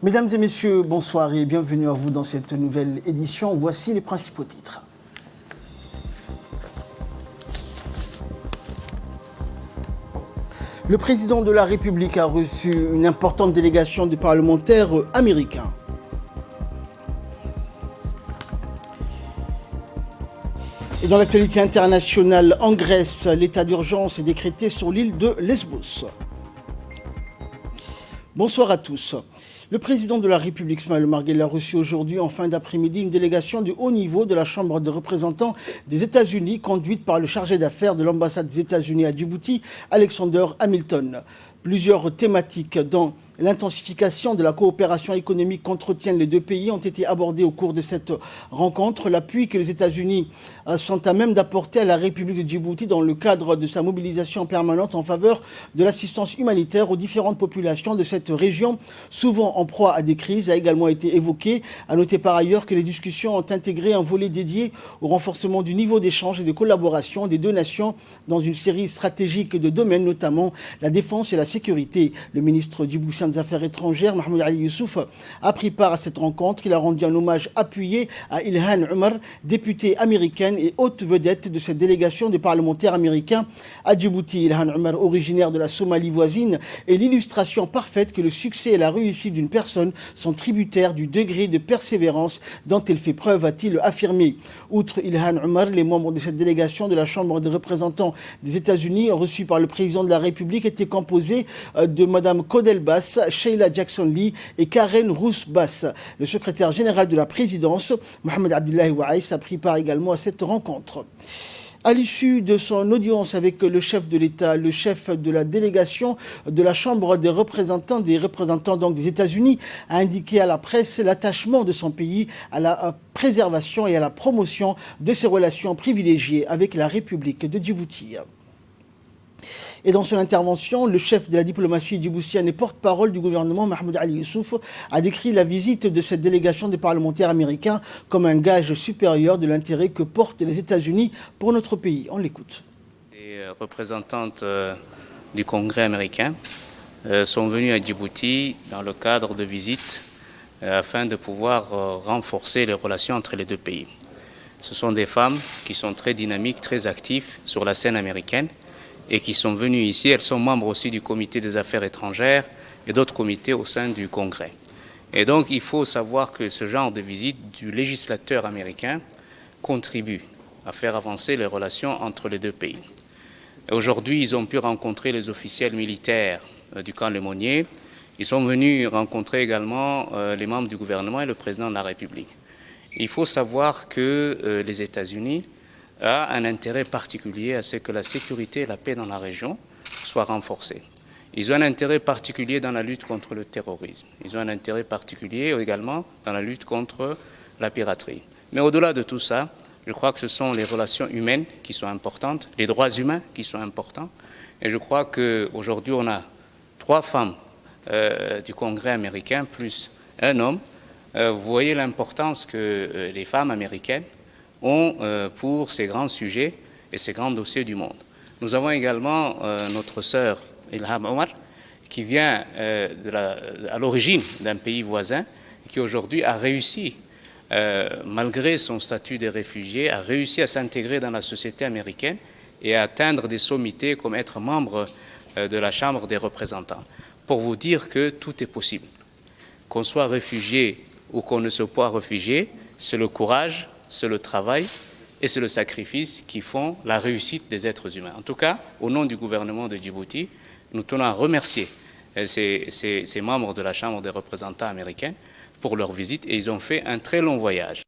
Mesdames et messieurs, bonsoir et bienvenue à vous dans cette nouvelle édition. Voici les principaux titres. Le président de la République a reçu une importante délégation de parlementaires américains. Et dans l'actualité internationale, en Grèce, l'état d'urgence est décrété sur l'île de Lesbos. Bonsoir à tous. Le président de la République, Ismaël Omar Guelleh, a reçu aujourd'hui en fin d'après-midi une délégation de haut niveau de la Chambre des représentants des États-Unis, conduite par le chargé d'affaires de l'ambassade des États-Unis à Djibouti, Alexander Hamilton. Plusieurs thématiques dont l'intensification de la coopération économique qu'entretiennent les deux pays ont été abordées au cours de cette rencontre. L'appui que les États-Unis sont à même d'apporter à la République de Djibouti dans le cadre de sa mobilisation permanente en faveur de l'assistance humanitaire aux différentes populations de cette région, souvent en proie à des crises, a également été évoqué. À noter par ailleurs que les discussions ont intégré un volet dédié au renforcement du niveau d'échange et de collaboration des deux nations dans une série stratégique de domaines, notamment la défense et la sécurité. Le ministre djiboutien des Affaires étrangères, Mahmoud Ali Youssouf, a pris part à cette rencontre. Il a rendu un hommage appuyé à Ilhan Omar, députée américaine et haute vedette de cette délégation des parlementaires américains à Djibouti. Ilhan Omar, originaire de la Somalie voisine, est l'illustration parfaite que le succès et la réussite d'une personne sont tributaires du degré de persévérance dont elle fait preuve, a-t-il affirmé. Outre Ilhan Omar, les membres de cette délégation de la Chambre des représentants des États-Unis, reçus par le président de la République, étaient composés de Mme Kodel Bass, Sheila Jackson-Lee et Karen Rouse-Bass. Le secrétaire général de la présidence, Mohamed Abdullahi Waïs, a pris part également à cette rencontre. À l'issue de son audience avec le chef de l'État, le chef de la délégation de la Chambre des représentants donc des États-Unis, a indiqué à la presse l'attachement de son pays à la préservation et à la promotion de ses relations privilégiées avec la République de Djibouti. Et dans son intervention, le chef de la diplomatie djiboutienne et porte-parole du gouvernement, Mahmoud Ali Youssouf, a décrit la visite de cette délégation des parlementaires américains comme un gage supérieur de l'intérêt que portent les États-Unis pour notre pays. On l'écoute. Les représentantes du Congrès américain sont venues à Djibouti dans le cadre de visites afin de pouvoir renforcer les relations entre les deux pays. Ce sont des femmes qui sont très dynamiques, très actives sur la scène américaine, et qui sont venues ici. Elles sont membres aussi du comité des affaires étrangères et d'autres comités au sein du Congrès. Et donc, il faut savoir que ce genre de visite du législateur américain contribue à faire avancer les relations entre les deux pays. Aujourd'hui, ils ont pu rencontrer les officiels militaires du camp Lemonnier. Ils sont venus rencontrer également les membres du gouvernement et le président de la République. Il faut savoir que les États-Unis a un intérêt particulier à ce que la sécurité et la paix dans la région soient renforcées. Ils ont un intérêt particulier dans la lutte contre le terrorisme. Ils ont un intérêt particulier également dans la lutte contre la piraterie. Mais au-delà de tout ça, je crois que ce sont les relations humaines qui sont importantes, les droits humains qui sont importants. Et je crois qu'aujourd'hui, on a 3 femmes du Congrès américain plus un homme. Vous voyez l'importance que les femmes américaines ont pour ces grands sujets et ces grands dossiers du monde. Nous avons également notre sœur Ilhan Omar, qui vient à l'origine d'un pays voisin, qui aujourd'hui a réussi, malgré son statut de réfugié, a réussi à s'intégrer dans la société américaine et à atteindre des sommités comme être membre de la Chambre des représentants. Pour vous dire que tout est possible. Qu'on soit réfugié ou qu'on ne soit pas réfugié, c'est le courage, c'est le travail et c'est le sacrifice qui font la réussite des êtres humains. En tout cas, au nom du gouvernement de Djibouti, nous tenons à remercier ces membres de la Chambre des représentants américains pour leur visite et ils ont fait un très long voyage.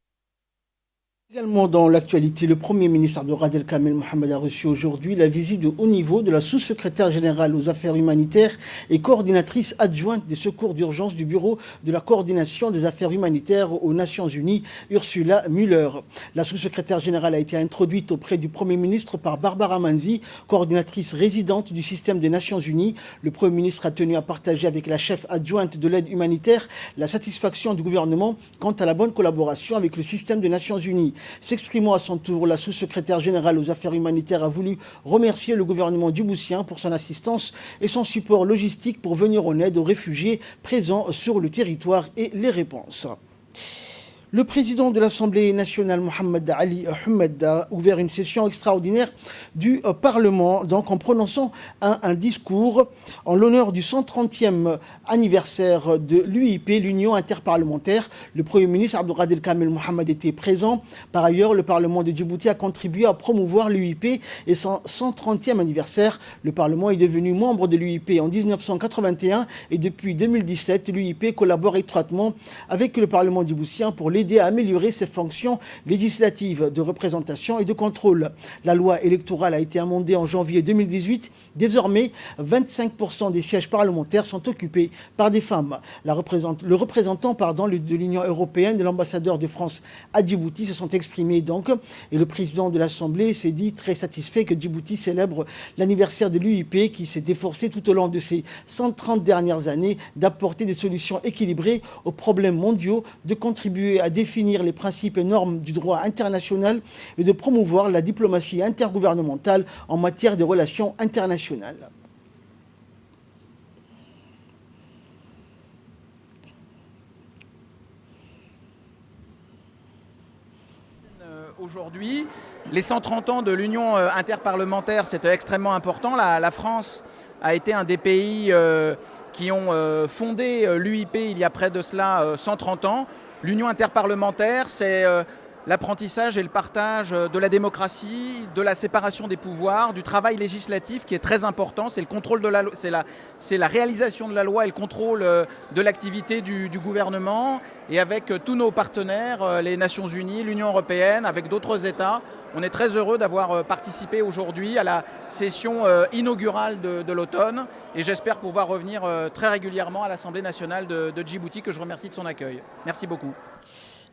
Également dans l'actualité, le Premier ministre Abdelkader Kamel Mohamed a reçu aujourd'hui la visite de haut niveau de la sous-secrétaire générale aux affaires humanitaires et coordinatrice adjointe des secours d'urgence du Bureau de la coordination des affaires humanitaires aux Nations Unies, Ursula Müller. La sous-secrétaire générale a été introduite auprès du Premier ministre par Barbara Manzi, coordinatrice résidente du système des Nations Unies. Le Premier ministre a tenu à partager avec la chef adjointe de l'aide humanitaire la satisfaction du gouvernement quant à la bonne collaboration avec le système des Nations Unies. S'exprimant à son tour, la sous-secrétaire générale aux affaires humanitaires a voulu remercier le gouvernement djiboutien pour son assistance et son support logistique pour venir en aide aux réfugiés présents sur le territoire et les réponses. Le président de l'Assemblée nationale, Mohamed Ali Ahmed, a ouvert une session extraordinaire du Parlement, donc en prononçant un discours en l'honneur du 130e anniversaire de l'UIP, l'Union interparlementaire. Le Premier ministre Abdelkader Kamel Mohamed était présent. Par ailleurs, le Parlement de Djibouti a contribué à promouvoir l'UIP et son 130e anniversaire. Le Parlement est devenu membre de l'UIP en 1981 et depuis 2017, l'UIP collabore étroitement avec le Parlement djiboutien pour l'aider à améliorer ses fonctions législatives de représentation et de contrôle. La loi électorale a été amendée en janvier 2018. Désormais, 25% des sièges parlementaires sont occupés par des femmes. Le représentant de l'Union européenne et l'ambassadeur de France à Djibouti se sont exprimés donc. Et le président de l'Assemblée s'est dit très satisfait que Djibouti célèbre l'anniversaire de l'UIP qui s'est efforcé tout au long de ces 130 dernières années d'apporter des solutions équilibrées aux problèmes mondiaux, de contribuer à définir les principes et normes du droit international et de promouvoir la diplomatie intergouvernementale en matière de relations internationales. Aujourd'hui, les 130 ans de l'Union interparlementaire, c'est extrêmement important. La France a été un des pays qui ont fondé l'UIP il y a près de cela 130 ans. L'Union interparlementaire, c'est l'apprentissage et le partage de la démocratie, de la séparation des pouvoirs, du travail législatif qui est très important. C'est le contrôle de la loi, c'est la réalisation de la loi et le contrôle de l'activité du gouvernement. Et avec tous nos partenaires, les Nations Unies, l'Union européenne, avec d'autres États, on est très heureux d'avoir participé aujourd'hui à la session inaugurale de l'automne. Et j'espère pouvoir revenir très régulièrement à l'Assemblée nationale de Djibouti, que je remercie de son accueil. Merci beaucoup.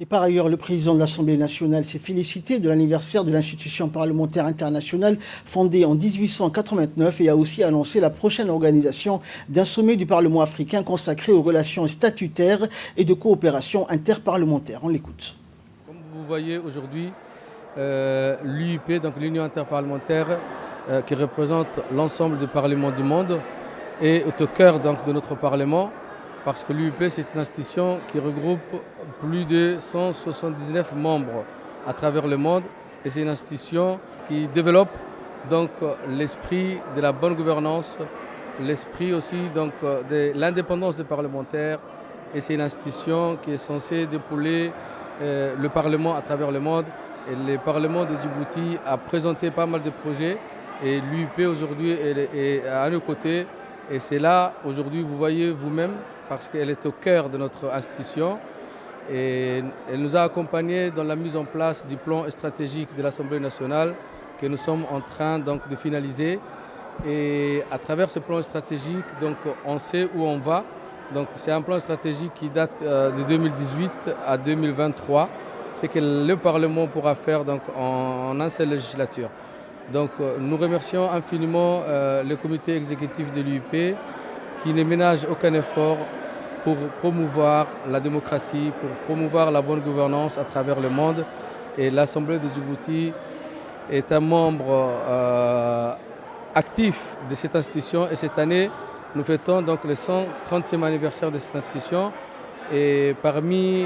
Et par ailleurs, le président de l'Assemblée nationale s'est félicité de l'anniversaire de l'institution parlementaire internationale fondée en 1889 et a aussi annoncé la prochaine organisation d'un sommet du Parlement africain consacré aux relations statutaires et de coopération interparlementaire. On l'écoute. Comme vous voyez aujourd'hui, l'UIP, donc l'Union interparlementaire, qui représente l'ensemble des parlements du monde, est au cœur donc, de notre Parlement. Parce que l'UIP, c'est une institution qui regroupe plus de 179 membres à travers le monde. Et c'est une institution qui développe donc l'esprit de la bonne gouvernance, l'esprit aussi donc, de l'indépendance des parlementaires. Et c'est une institution qui est censée dépouiller le Parlement à travers le monde. Et le Parlement de Djibouti a présenté pas mal de projets. Et l'UIP aujourd'hui est à nos côtés. Et c'est là, aujourd'hui, vous voyez vous-même, parce qu'elle est au cœur de notre institution et elle nous a accompagnés dans la mise en place du plan stratégique de l'Assemblée nationale que nous sommes en train donc, de finaliser. Et à travers ce plan stratégique, donc, on sait où on va. Donc, c'est un plan stratégique qui date de 2018 à 2023. C'est que le Parlement pourra faire donc, en une seule législature. Donc, nous remercions infiniment le comité exécutif de l'UIP qui ne ménage aucun effort pour promouvoir la démocratie, pour promouvoir la bonne gouvernance à travers le monde. Et l'Assemblée de Djibouti est un membre actif de cette institution. Et cette année, nous fêtons donc le 130e anniversaire de cette institution. Et parmi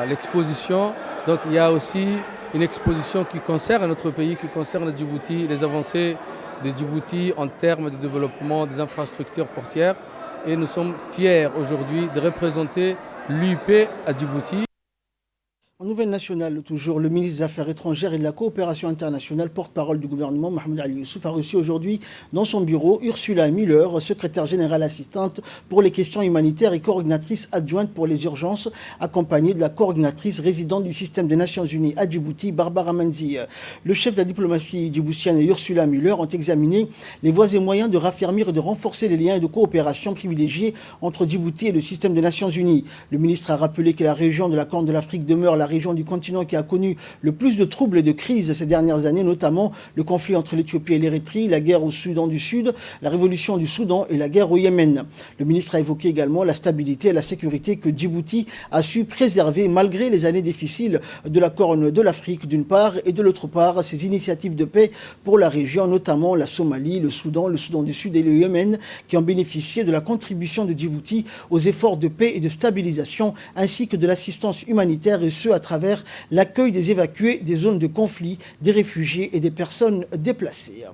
l'exposition, donc, il y a aussi une exposition qui concerne notre pays, qui concerne Djibouti, les avancées de Djibouti en termes de développement des infrastructures portières. Et nous sommes fiers aujourd'hui de représenter l'UIP à Djibouti. En nouvelle nationale, toujours, le ministre des Affaires étrangères et de la coopération internationale, porte-parole du gouvernement, Mohamed Ali Youssouf, a reçu aujourd'hui dans son bureau Ursula Müller, secrétaire générale assistante pour les questions humanitaires et coordinatrice adjointe pour les urgences, accompagnée de la coordinatrice résidente du système des Nations Unies à Djibouti, Barbara Manzi. Le chef de la diplomatie djiboutienne et Ursula Müller ont examiné les voies et moyens de raffermir et de renforcer les liens de coopération privilégiés entre Djibouti et le système des Nations Unies. Le ministre a rappelé que la région de la Corne de l'Afrique demeure la région du continent qui a connu le plus de troubles et de crises ces dernières années, notamment le conflit entre l'Éthiopie et l'Érythrée, la guerre au Soudan du Sud, la révolution du Soudan et la guerre au Yémen. Le ministre a évoqué également la stabilité et la sécurité que Djibouti a su préserver malgré les années difficiles de la Corne de l'Afrique d'une part et de l'autre part ses initiatives de paix pour la région, notamment la Somalie, le Soudan du Sud et le Yémen qui ont bénéficié de la contribution de Djibouti aux efforts de paix et de stabilisation ainsi que de l'assistance humanitaire et ce à travers l'accueil des évacués des zones de conflit, des réfugiés et des personnes déplacées.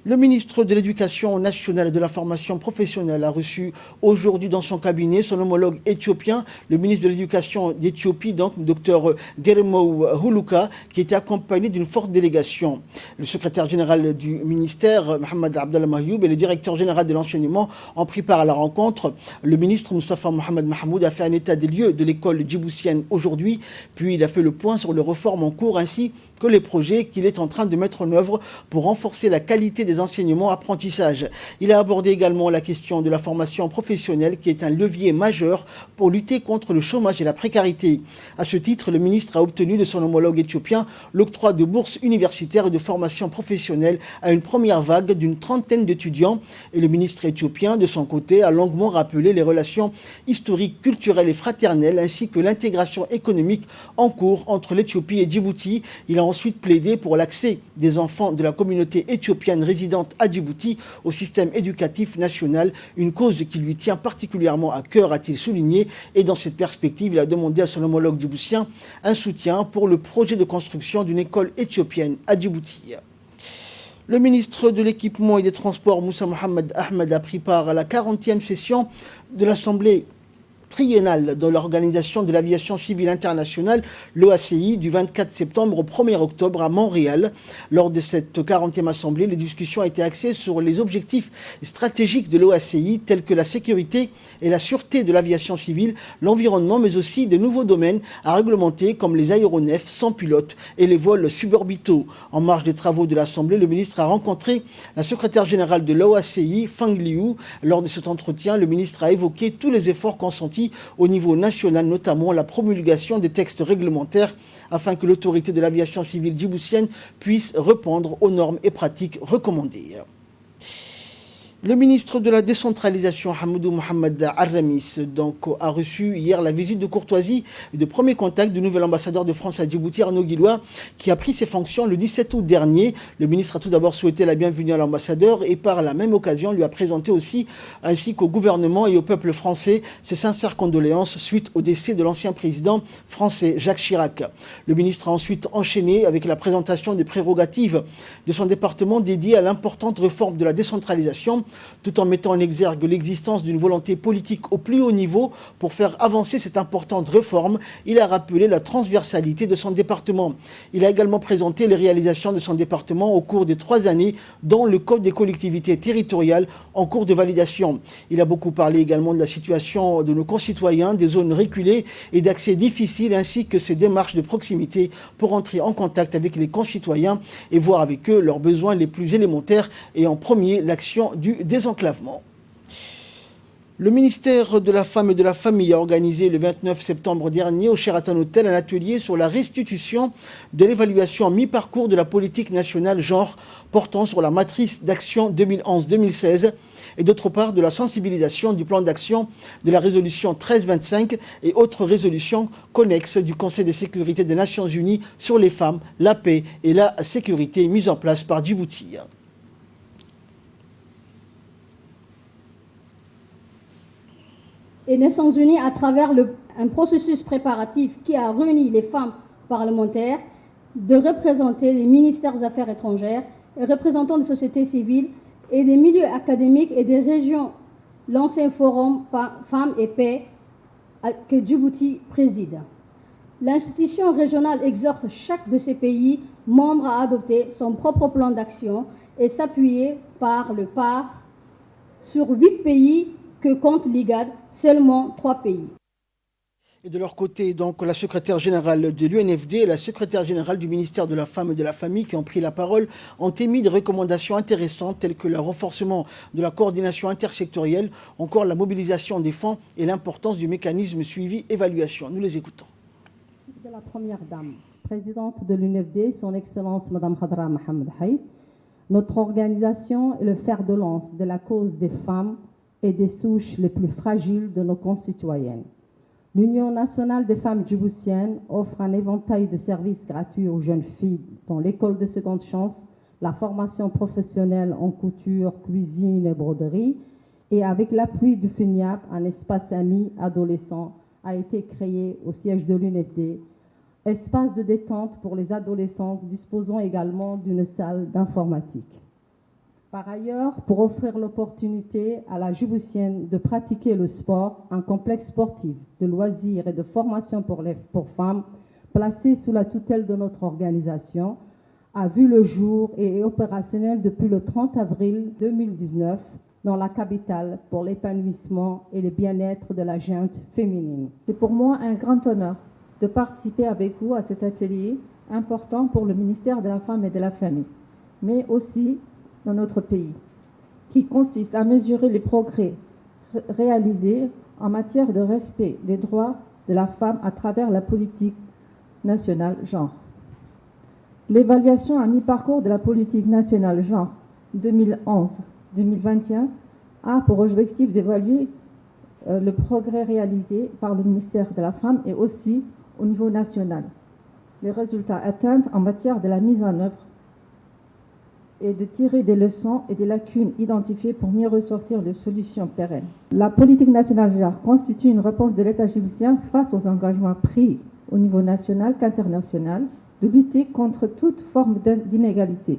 Le ministre de l'Éducation nationale et de la formation professionnelle a reçu aujourd'hui dans son cabinet son homologue éthiopien, le ministre de l'Éducation d'Éthiopie, donc Dr Geremo Huluka, qui était accompagné d'une forte délégation. Le secrétaire général du ministère, Mohamed Abdallah Mahyoub, et le directeur général de l'enseignement ont pris part à la rencontre. Le ministre Moustapha Mohamed Mahmoud a fait un état des lieux de l'école djiboutienne aujourd'hui, puis il a fait le point sur les réformes en cours ainsi que les projets qu'il est en train de mettre en œuvre pour renforcer la qualité des enseignements apprentissage. Il a abordé également la question de la formation professionnelle qui est un levier majeur pour lutter contre le chômage et la précarité. À ce titre, le ministre a obtenu de son homologue éthiopien l'octroi de bourses universitaires et de formation professionnelle à une première vague d'une 30aine d'étudiants. Et le ministre éthiopien, de son côté, a longuement rappelé les relations historiques, culturelles et fraternelles ainsi que l'intégration économique en cours entre l'Éthiopie et Djibouti. Il a ensuite plaidé pour l'accès des enfants de la communauté éthiopienne résidente à Djibouti au système éducatif national, une cause qui lui tient particulièrement à cœur, a-t-il souligné. Et dans cette perspective, il a demandé à son homologue djiboutien un soutien pour le projet de construction d'une école éthiopienne à Djibouti. Le ministre de l'Équipement et des Transports, Moussa Mohamed Ahmed, a pris part à la 40e session de l'Assemblée triennale dans l'Organisation de l'Aviation Civile Internationale, l'OACI, du 24 septembre au 1er octobre à Montréal. Lors de cette 40e assemblée, les discussions ont été axées sur les objectifs stratégiques de l'OACI, tels que la sécurité et la sûreté de l'aviation civile, l'environnement, mais aussi de nouveaux domaines à réglementer comme les aéronefs sans pilote et les vols suborbitaux. En marge des travaux de l'Assemblée, le ministre a rencontré la secrétaire générale de l'OACI, Feng Liu. Lors de cet entretien, le ministre a évoqué tous les efforts consentis au niveau national, notamment la promulgation des textes réglementaires afin que l'autorité de l'aviation civile djiboutienne puisse répondre aux normes et pratiques recommandées. Le ministre de la décentralisation, Hamoudou Mohamed Aramis, a reçu hier la visite de courtoisie et de premier contact du nouvel ambassadeur de France à Djibouti, Arnaud Guillois, qui a pris ses fonctions le 17 août dernier. Le ministre a tout d'abord souhaité la bienvenue à l'ambassadeur et par la même occasion lui a présenté aussi, ainsi qu'au gouvernement et au peuple français, ses sincères condoléances suite au décès de l'ancien président français Jacques Chirac. Le ministre a ensuite enchaîné avec la présentation des prérogatives de son département dédié à l'importante réforme de la décentralisation, tout en mettant en exergue l'existence d'une volonté politique au plus haut niveau pour faire avancer cette importante réforme. Il a rappelé la transversalité de son département. Il a également présenté les réalisations de son département au cours des 3 années, dont le Code des collectivités territoriales en cours de validation. Il a beaucoup parlé également de la situation de nos concitoyens, des zones reculées et d'accès difficile, ainsi que ses démarches de proximité pour entrer en contact avec les concitoyens et voir avec eux leurs besoins les plus élémentaires et en premier l'action du désenclavement. Le ministère de la Femme et de la Famille a organisé le 29 septembre dernier au Sheraton Hotel un atelier sur la restitution de l'évaluation mi-parcours de la politique nationale genre portant sur la matrice d'action 2011-2016 et d'autre part de la sensibilisation du plan d'action de la résolution 1325 et autres résolutions connexes du Conseil de sécurité des Nations Unies sur les femmes, la paix et la sécurité mise en place par Djibouti. Et Nations Unies, à travers un processus préparatif qui a réuni les femmes parlementaires, de représenter les ministères des Affaires étrangères et représentants des sociétés civiles et des milieux académiques et des régions, l'ancien forum Femmes et Paix que Djibouti préside. L'institution régionale exhorte chaque de ces pays membres à adopter son propre plan d'action et s'appuyer par le part sur 8 pays que compte l'IGAD, seulement 3 pays. Et de leur côté, donc, la secrétaire générale de l'UNFD et la secrétaire générale du ministère de la Femme et de la Famille qui ont pris la parole ont émis des recommandations intéressantes telles que le renforcement de la coordination intersectorielle, encore la mobilisation des fonds et l'importance du mécanisme suivi-évaluation. Nous les écoutons. The la Première Dame, présidente de l'UNFD, son Excellence Madame Khadra Mohamed Haït, notre organisation est le fer de lance de la cause des femmes et des souches les plus fragiles de nos concitoyennes. L'Union nationale des femmes djiboutiennes offre un éventail de services gratuits aux jeunes filles, dont l'école de seconde chance, la formation professionnelle en couture, cuisine et broderie, et avec l'appui du FUNIAP, un espace ami adolescent a été créé au siège de l'UNFD, espace de détente pour les adolescents disposant également d'une salle d'informatique. Par ailleurs, pour offrir l'opportunité à la Djiboutienne de pratiquer le sport, un complexe sportif de loisirs et de formation pour femmes, placé sous la tutelle de notre organisation, a vu le jour et est opérationnel depuis le 30 avril 2019 dans la capitale pour l'épanouissement et le bien-être de la gente féminine. C'est pour moi un grand honneur de participer avec vous à cet atelier important pour le ministère de la Femme et de la Famille, mais aussi dans notre pays, qui consiste à mesurer les progrès réalisés en matière de respect des droits de la femme à travers la politique nationale genre. L'évaluation à mi-parcours de la politique nationale genre 2011-2021 a pour objectif d'évaluer le progrès réalisé par le ministère de la Femme et aussi au niveau national, les résultats atteints en matière de la mise en œuvre et de tirer des leçons et des lacunes identifiées pour mieux ressortir de solutions pérennes. La politique nationale genre constitue une réponse de l'État djiboutien face aux engagements pris au niveau national qu'international de lutter contre toute forme d'inégalité,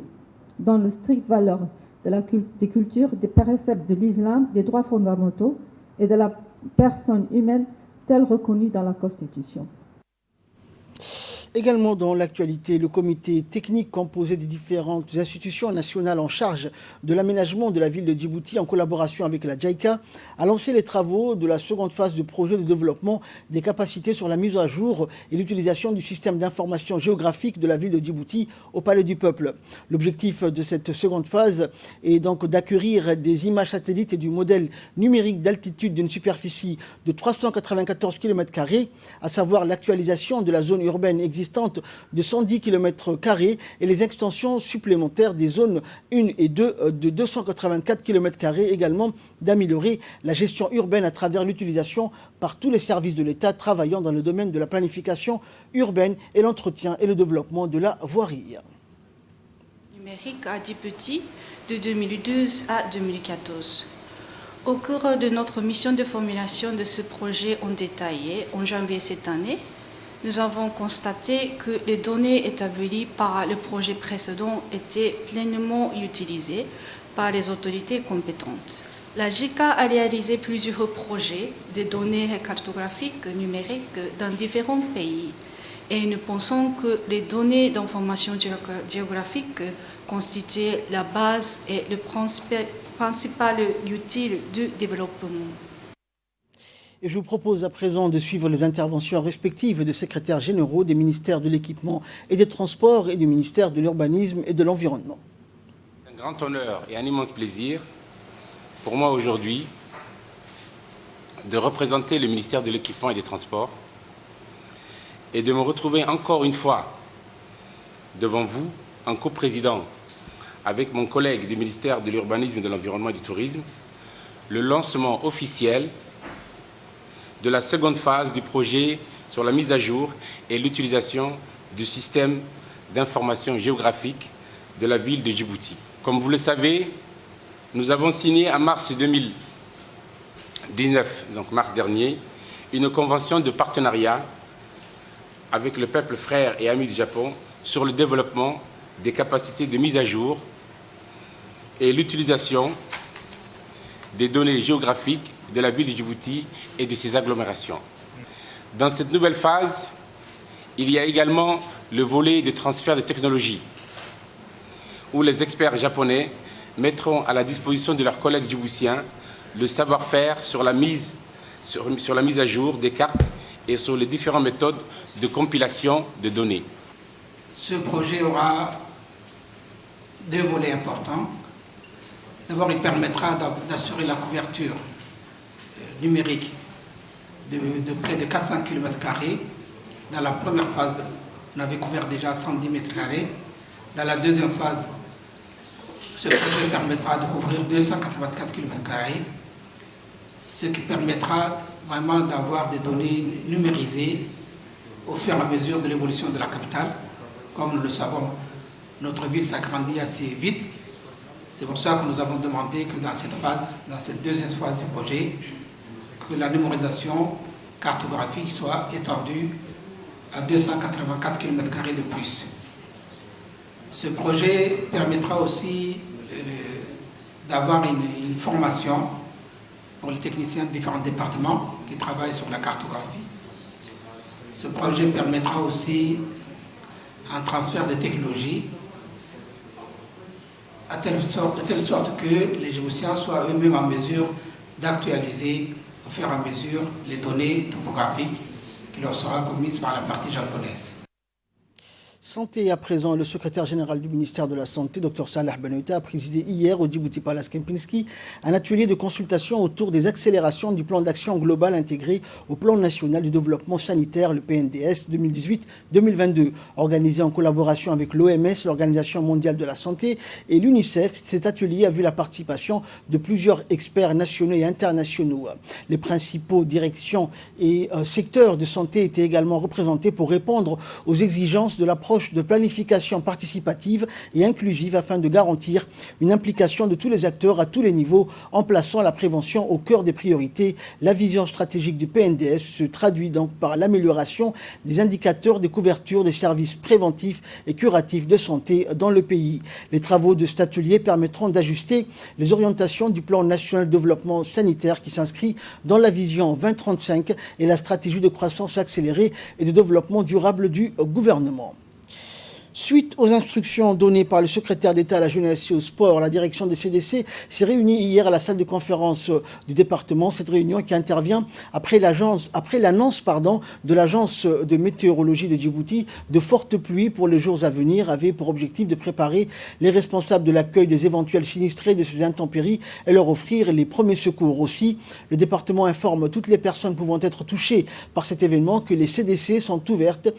dans le strict valeur des cultures, des préceptes de l'islam, des droits fondamentaux et de la personne humaine telle reconnue dans la Constitution. Également dans l'actualité, le comité technique composé des différentes institutions nationales en charge de l'aménagement de la ville de Djibouti en collaboration avec la JICA a lancé les travaux de la seconde phase du projet de développement des capacités sur la mise à jour et l'utilisation du système d'information géographique de la ville de Djibouti au Palais du Peuple. L'objectif de cette seconde phase est donc d'acquérir des images satellites et du modèle numérique d'altitude d'une superficie de 394 km², à savoir l'actualisation de la zone urbaine existante de 110 km² et les extensions supplémentaires des zones 1 et 2 de 284 km², également d'améliorer la gestion urbaine à travers l'utilisation par tous les services de l'État travaillant dans le domaine de la planification urbaine et l'entretien et le développement de la voirie. Numérique à Djibouti de 2012 à 2014. Au cours de notre mission de formulation de ce projet en détaillé en janvier cette année, nous avons constaté que les données établies par le projet précédent étaient pleinement utilisées par les autorités compétentes. La JICA a réalisé plusieurs projets de données cartographiques numériques dans différents pays et nous pensons que les données d'information géographique constituent la base et le principal outil du développement. Et je vous propose à présent de suivre les interventions respectives des secrétaires généraux des ministères de l'Équipement et des Transports et du ministère de l'Urbanisme et de l'Environnement. Un grand honneur et un immense plaisir pour moi aujourd'hui de représenter le ministère de l'Équipement et des Transports et de me retrouver encore une fois devant vous en coprésident avec mon collègue du ministère de l'Urbanisme, de l'Environnement et du Tourisme, le lancement officiel de la seconde phase du projet sur la mise à jour et l'utilisation du système d'information géographique de la ville de Djibouti. Comme vous le savez, nous avons signé en mars 2019, donc mars dernier, une convention de partenariat avec le peuple frère et ami du Japon sur le développement des capacités de mise à jour et l'utilisation des données géographiques de la ville de Djibouti et de ses agglomérations. Dans cette nouvelle phase, il y a également le volet de transfert de technologie, où les experts japonais mettront à la disposition de leurs collègues djiboutiens le savoir-faire sur la mise à jour des cartes et sur les différentes méthodes de compilation de données. Ce projet aura deux volets importants. D'abord, il permettra d'assurer la couverture numérique de près de 400 km², Dans la première phase, on avait couvert déjà 110 mètres carrés. Dans la deuxième phase, ce projet permettra de couvrir 284 km², ce qui permettra vraiment d'avoir des données numérisées au fur et à mesure de l'évolution de la capitale. Comme nous le savons, notre ville s'agrandit assez vite. C'est pour ça que nous avons demandé que dans cette phase, dans cette deuxième phase du projet, que la numérisation cartographique soit étendue à 284 km² de plus. Ce projet permettra aussi d'avoir une formation pour les techniciens de différents départements qui travaillent sur la cartographie. Ce projet permettra aussi un transfert de technologies de telle sorte que les Djiboutiens soient eux-mêmes en mesure d'actualiser au fur et à mesure les données topographiques qui leur sera commises par la partie japonaise. Santé à présent, le secrétaire général du ministère de la Santé, Dr Salah Benoita, a présidé hier au Djibouti Palace Kempinski un atelier de consultation autour des accélérations du plan d'action global intégré au plan national du développement sanitaire, le PNDS 2018-2022. Organisé en collaboration avec l'OMS, l'Organisation mondiale de la santé et l'UNICEF, cet atelier a vu la participation de plusieurs experts nationaux et internationaux. Les principaux directions et secteurs de santé étaient également représentés pour répondre aux exigences de l'approche de planification participative et inclusive afin de garantir une implication de tous les acteurs à tous les niveaux en plaçant la prévention au cœur des priorités. La vision stratégique du PNDS se traduit donc par l'amélioration des indicateurs de couverture des services préventifs et curatifs de santé dans le pays. Les travaux de cet atelier permettront d'ajuster les orientations du plan national de développement sanitaire qui s'inscrit dans la vision 2035 et la stratégie de croissance accélérée et de développement durable du gouvernement. Suite aux instructions données par le secrétaire d'État à la jeunesse et au sport, la direction des CDC s'est réunie hier à la salle de conférence du département. Cette réunion qui intervient après l'annonce de l'agence de météorologie de Djibouti de fortes pluies pour les jours à venir avait pour objectif de préparer les responsables de l'accueil des éventuels sinistrés de ces intempéries et leur offrir les premiers secours. Aussi, le département informe toutes les personnes pouvant être touchées par cet événement que les CDC sont ouvertes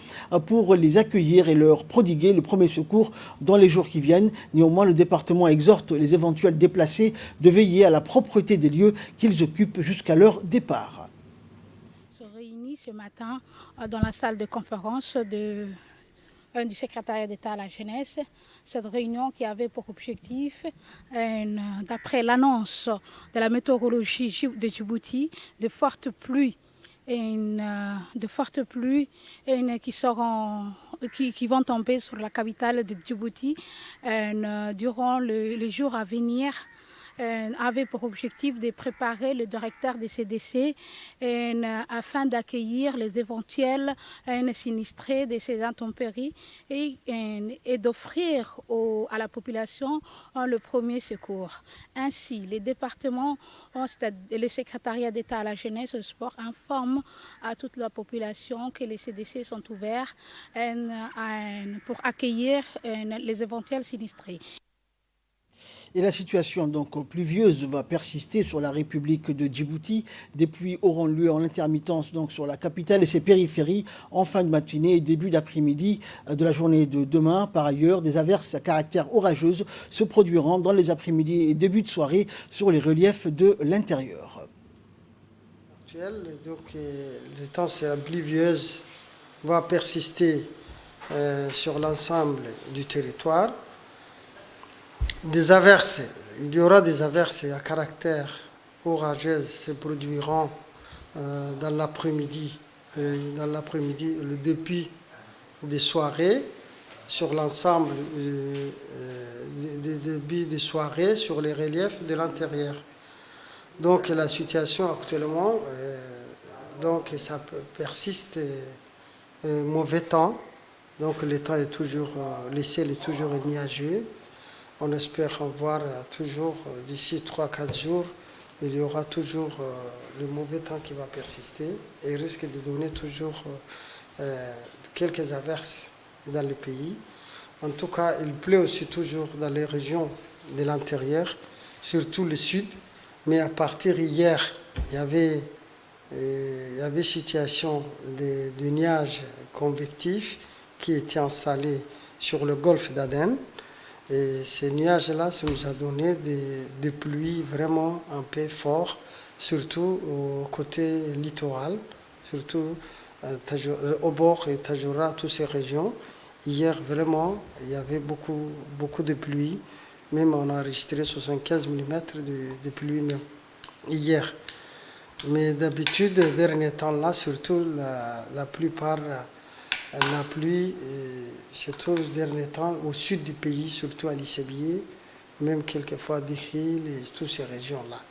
pour les accueillir et leur prodiguer le premier secours dans les jours qui viennent. Néanmoins, le département exhorte les éventuels déplacés de veiller à la propreté des lieux qu'ils occupent jusqu'à leur départ. On se réunit ce matin dans la salle de conférence du secrétariat d'État à la jeunesse. Cette réunion qui avait pour objectif, d'après l'annonce de la météorologie de Djibouti, de fortes pluies qui vont tomber sur la capitale de Djibouti durant les jours à venir, avait pour objectif de préparer le directeur des CDC afin d'accueillir les éventuels sinistrés de ces intempéries et d'offrir à la population le premier secours. Ainsi, les départements, le secrétariat d'État à la jeunesse et au sport informent à toute la population que les CDC sont ouverts pour accueillir les éventuels sinistrés. Et la situation donc pluvieuse va persister sur la République de Djibouti. Des pluies auront lieu en intermittence donc sur la capitale et ses périphéries en fin de matinée et début d'après-midi de la journée de demain. Par ailleurs, des averses à caractère orageuse se produiront dans les après-midi et début de soirée sur les reliefs de l'intérieur. Donc, les temps pluvieuse va persister sur l'ensemble du territoire. Des averses, il y aura des averses à caractère orageux se produiront dans l'après-midi, le début des soirées, sur l'ensemble des débuts des soirées sur les reliefs de l'intérieur. Donc la situation actuellement, ça persiste, mauvais temps, donc le temps est toujours, le ciel est toujours nuageux. On espère en voir toujours d'ici 3-4 jours, il y aura toujours le mauvais temps qui va persister et risque de donner toujours quelques averses dans le pays. En tout cas, il pleut aussi toujours dans les régions de l'intérieur, surtout le sud. Mais à partir d'hier, il y avait situation de nuages convectifs qui étaient installés sur le golfe d'Aden. Et ces nuages-là, ça nous a donné des pluies vraiment un peu fortes, surtout au côté littoral, surtout au bord et Tajoura, toutes ces régions. Hier, vraiment, il y avait beaucoup de pluie. Même on a enregistré 75 mm de pluie même hier. Mais d'habitude, ces derniers temps-là, surtout la plupart, la pluie, surtout ces derniers temps, au sud du pays, surtout à Lissabié, même quelquefois à Dikhil et toutes ces régions-là.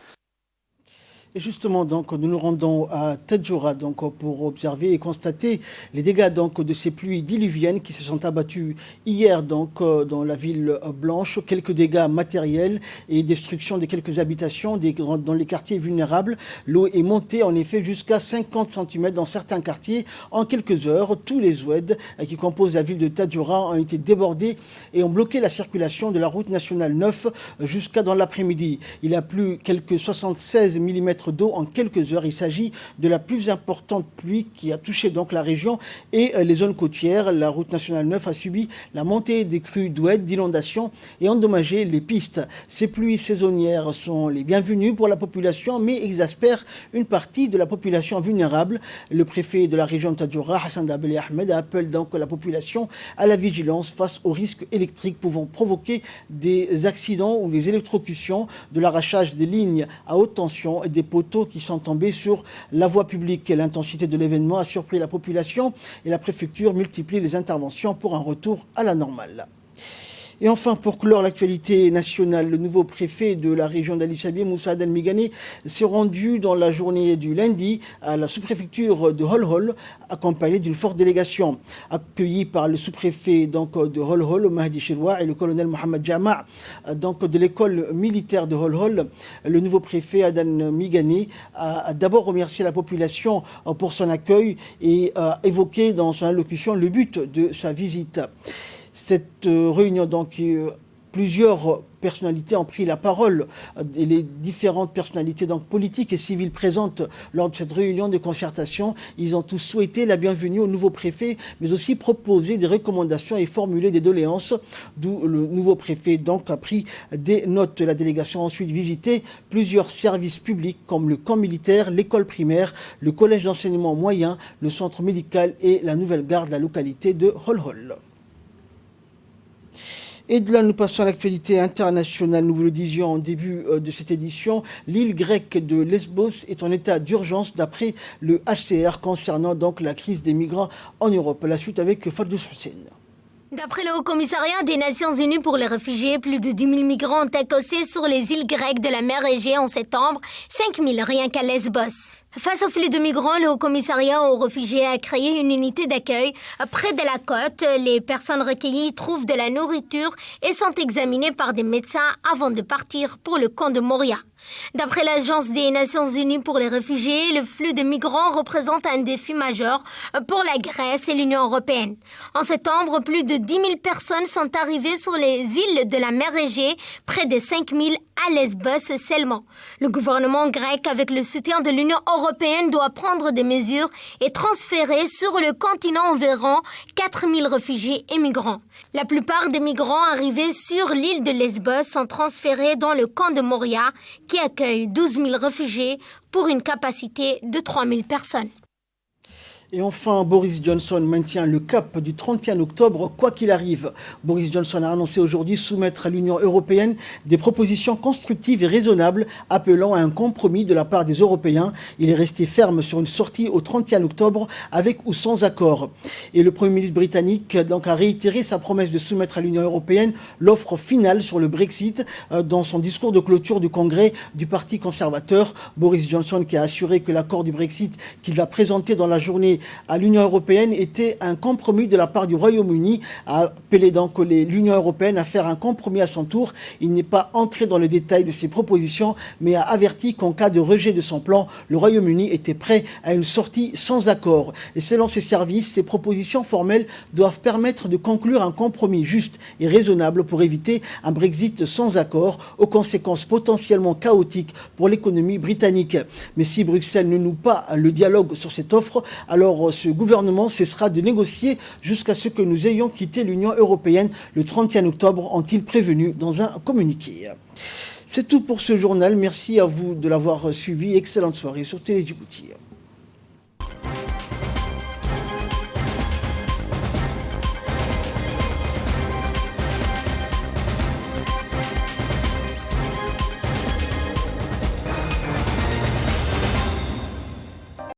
Et justement, donc, nous nous rendons à Tadjoura donc, pour observer et constater les dégâts donc, de ces pluies diluviennes qui se sont abattues hier donc, dans la ville blanche. Quelques dégâts matériels et destruction de quelques habitations dans les quartiers vulnérables. L'eau est montée en effet jusqu'à 50 cm dans certains quartiers. En quelques heures, tous les oueds qui composent la ville de Tadjoura ont été débordés et ont bloqué la circulation de la route nationale 9 jusqu'à dans l'après-midi. Il a plu quelques 76 mm d'eau en quelques heures. Il s'agit de la plus importante pluie qui a touché donc la région et les zones côtières. La route nationale 9 a subi la montée des crues d'oued, d'inondations et endommagé les pistes. Ces pluies saisonnières sont les bienvenues pour la population mais exaspèrent une partie de la population vulnérable. Le préfet de la région de Tadjoura, Hassan Dabeli Ahmed, appelle donc la population à la vigilance face aux risques électriques pouvant provoquer des accidents ou des électrocutions, de l'arrachage des lignes à haute tension et des poteaux qui sont tombés sur la voie publique. L'intensité de l'événement a surpris la population et la préfecture multiplie les interventions pour un retour à la normale. Et enfin, pour clore l'actualité nationale, le nouveau préfet de la région d'Ali-Sabié, Moussa Adel Migane, s'est rendu dans la journée du lundi à la sous-préfecture de Holhol, accompagné d'une forte délégation. Accueilli par le sous-préfet de Holhol, Mahdi Chiroua, et le colonel Mohamed Jama, de l'école militaire de Holhol, le nouveau préfet Adel Migane a d'abord remercié la population pour son accueil et a évoqué dans son allocution le but de sa visite. Cette réunion, donc, plusieurs personnalités ont pris la parole et les différentes personnalités donc, politiques et civiles présentes lors de cette réunion de concertation. Ils ont tous souhaité la bienvenue au nouveau préfet, mais aussi proposé des recommandations et formulé des doléances, d'où le nouveau préfet donc, a pris des notes. La délégation a ensuite visité plusieurs services publics comme le camp militaire, l'école primaire, le collège d'enseignement moyen, le centre médical et la nouvelle gare de la localité de Holhol. Et de là, nous passons à l'actualité internationale. Nous vous le disions en début de cette édition, l'île grecque de Lesbos est en état d'urgence d'après le HCR concernant donc la crise des migrants en Europe. La suite avec Fardous Hussein. D'après le Haut-Commissariat des Nations Unies pour les réfugiés, plus de 10 000 migrants ont accosté sur les îles grecques de la mer Égée en septembre, 5 000 rien qu'à Lesbos. Face au flux de migrants, le Haut-Commissariat aux réfugiés a créé une unité d'accueil près de la côte. Les personnes recueillies trouvent de la nourriture et sont examinées par des médecins avant de partir pour le camp de Moria. D'après l'Agence des Nations Unies pour les réfugiés, le flux de migrants représente un défi majeur pour la Grèce et l'Union européenne. En septembre, plus de 10 000 personnes sont arrivées sur les îles de la mer Égée, près de 5 000 à Lesbos seulement. Le gouvernement grec, avec le soutien de l'Union européenne, doit prendre des mesures et transférer sur le continent environ 4 000 réfugiés et migrants. La plupart des migrants arrivés sur l'île de Lesbos sont transférés dans le camp de Moria, qui accueille 12 000 réfugiés pour une capacité de 3 000 personnes. Et enfin, Boris Johnson maintient le cap du 31 octobre, quoi qu'il arrive. Boris Johnson a annoncé aujourd'hui soumettre à l'Union européenne des propositions constructives et raisonnables appelant à un compromis de la part des Européens. Il est resté ferme sur une sortie au 31 octobre avec ou sans accord. Et le Premier ministre britannique donc, a réitéré sa promesse de soumettre à l'Union européenne l'offre finale sur le Brexit dans son discours de clôture du Congrès du Parti conservateur. Boris Johnson qui a assuré que l'accord du Brexit qu'il va présenter dans la journée à l'Union européenne était un compromis de la part du Royaume-Uni, a appelé donc l'Union européenne à faire un compromis à son tour. Il n'est pas entré dans le détail de ses propositions, mais a averti qu'en cas de rejet de son plan, le Royaume-Uni était prêt à une sortie sans accord. Et selon ses services, ces propositions formelles doivent permettre de conclure un compromis juste et raisonnable pour éviter un Brexit sans accord, aux conséquences potentiellement chaotiques pour l'économie britannique. Mais si Bruxelles ne noue pas le dialogue sur cette offre, alors alors ce gouvernement cessera de négocier jusqu'à ce que nous ayons quitté l'Union européenne le 31 octobre, ont-ils prévenu dans un communiqué. C'est tout pour ce journal. Merci à vous de l'avoir suivi. Excellente soirée sur Télé Djibouti.